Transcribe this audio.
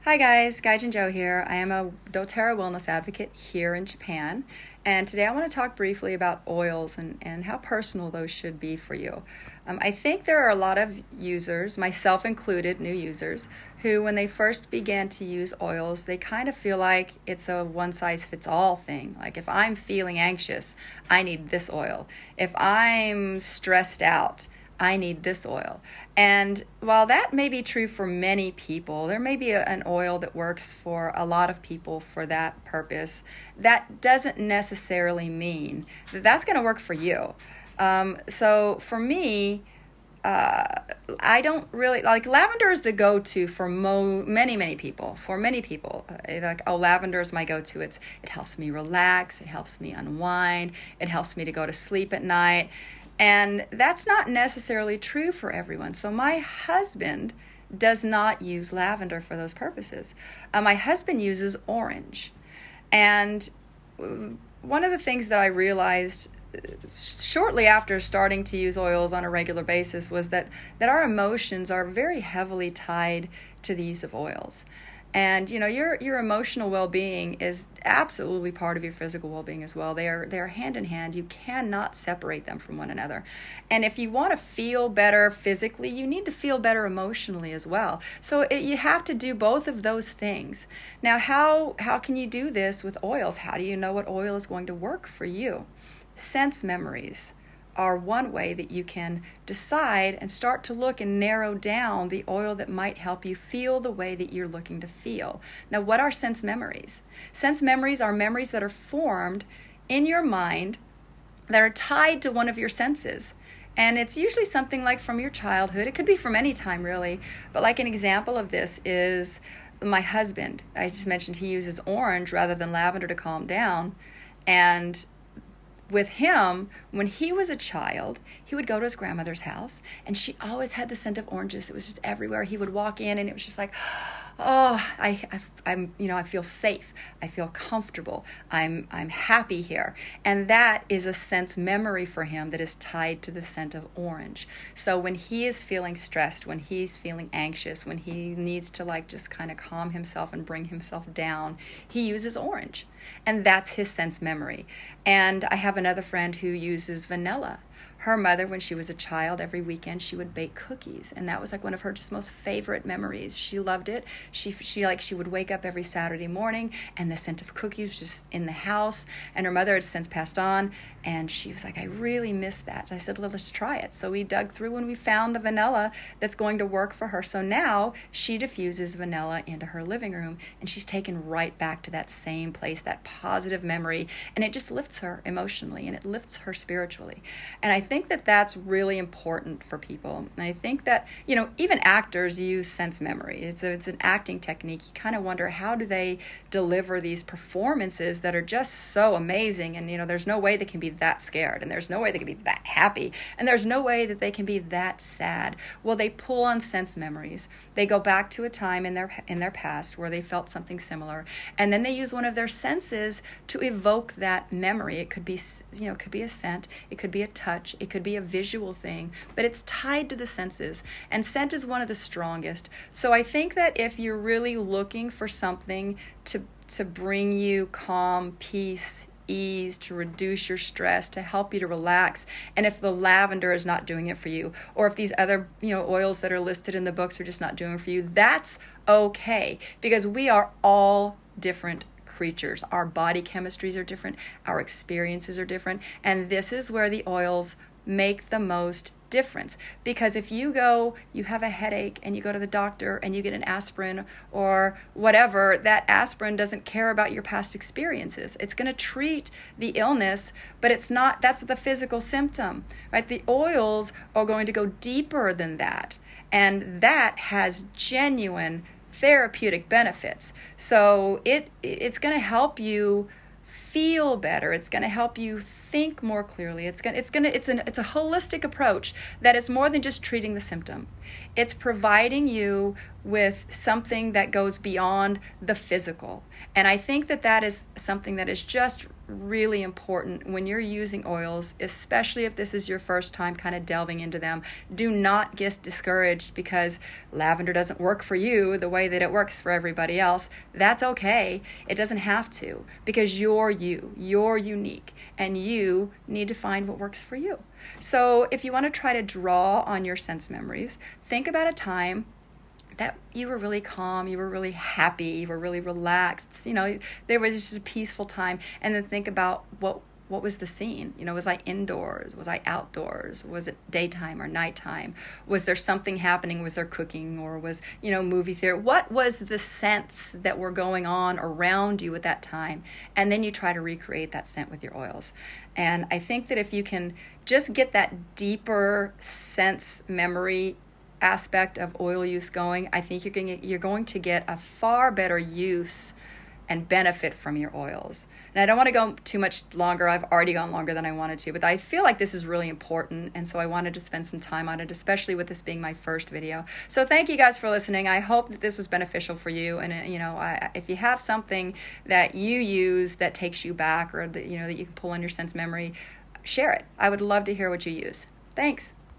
Hi guys, Gaijin Joe here. I am a doTERRA wellness advocate here in Japan, and today I want to talk briefly about oils and how personal those should be for you. I think there are a lot of users, myself included, new users, who when they first began to use oils, they kind of feel like it's a one-size-fits-all thing. Like if I'm feeling anxious, I need this oil. If I'm stressed out, I need this oil. And while that may be true for many people, there may be an oil that works for a lot of people for that purpose. That doesn't necessarily mean that that's going to work for you. So for me, I don't really like lavender is the go-to for many people. For many people, lavender is my go-to. It helps me relax. It helps me unwind. It helps me to go to sleep at night. And that's not necessarily true for everyone. So my husband does not use lavender for those purposes. My husband uses orange. And one of the things that I realized shortly after starting to use oils on a regular basis was that our emotions are very heavily tied to the use of oils. And your emotional well-being is absolutely part of your physical well-being as well. They are hand in hand. You cannot separate them from one another. And if you want to feel better physically, you need to feel better emotionally as well. So you have to do both of those things. Now, how can you do this with oils? How do you know what oil is going to work for you? Sense memories are one way that you can decide and start to look and narrow down the oil that might help you feel the way that you're looking to feel. Now, what are sense memories? Sense memories are memories that are formed in your mind that are tied to one of your senses. And it's usually something like from your childhood. It could be from any time, really. But like an example of this is my husband. I just mentioned he uses orange rather than lavender to calm down. And with him, when he was a child, he would go to his grandmother's house, and she always had the scent of oranges. It was just everywhere. He would walk in, and it was just like, oh, I feel safe. I feel comfortable. I'm happy here. And that is a sense memory for him that is tied to the scent of orange. So when he is feeling stressed, when he's feeling anxious, when he needs to just kind of calm himself and bring himself down, he uses orange. And that's his sense memory. And I have another friend who uses vanilla. Her mother, when she was a child, every weekend she would bake cookies, and that was like one of her just most favorite memories. She loved it. She would wake up every Saturday morning, and the scent of cookies was just in the house. And her mother had since passed on, and she was like, "I really miss that." And I said, "Well, let's try it." So we dug through and we found the vanilla that's going to work for her. So now she diffuses vanilla into her living room, and she's taken right back to that same place, that positive memory, and it just lifts her emotionally and it lifts her spiritually. And I think that that's really important for people. And I think that, even actors use sense memory. It's an acting technique. You kind of wonder, how do they deliver these performances that are just so amazing? And, there's no way they can be that scared, and there's no way they can be that happy, and there's no way that they can be that sad. Well, they pull on sense memories. They go back to a time in their past where they felt something similar, and then they use one of their senses to evoke that memory. It could be, it could be a scent, it could be a touch, it could be a visual thing, but it's tied to the senses, and scent is one of the strongest. So I think that if you're really looking for something to bring you calm, peace, ease, to reduce your stress, to help you to relax, and if the lavender is not doing it for you, or if these other oils that are listed in the books are just not doing it for you, that's okay, because we are all different creatures. Our body chemistries are different, our experiences are different, and this is where the oils make the most difference. Because if you have a headache and you go to the doctor and you get an aspirin or whatever, that aspirin doesn't care about your past experiences. It's going to treat the illness, but that's the physical symptom, right? The oils are going to go deeper than that, and that has genuine therapeutic benefits. So it's going to help you feel better. It's going to help you think more clearly. It's a holistic approach that is more than just treating the symptom. It's providing you with something that goes beyond the physical. And I think that that is something that is just really important when you're using oils, especially if this is your first time kind of delving into them. Do not get discouraged because lavender doesn't work for you the way that it works for everybody else. That's okay. It doesn't have to, because you're unique, and you need to find what works for you. So if you want to try to draw on your sense memories, think about a time that you were really calm, you were really happy, you were really relaxed, there was just a peaceful time. And then think about what was the scene? Was I indoors? Was I outdoors? Was it daytime or nighttime? Was there something happening? Was there cooking, or was, movie theater? What was the scents that were going on around you at that time? And then you try to recreate that scent with your oils. And I think that if you can just get that deeper sense memory aspect of oil use going, I think you're going to get a far better use and benefit from your oils. And I don't want to go too much longer. I've already gone longer than I wanted to, but I feel like this is really important, and so I wanted to spend some time on it, especially with this being my first video. So thank you guys for listening. I hope that this was beneficial for you, and if you have something that you use that takes you back, or that that you can pull on your sense memory, share it. I would love to hear what you use. Thanks.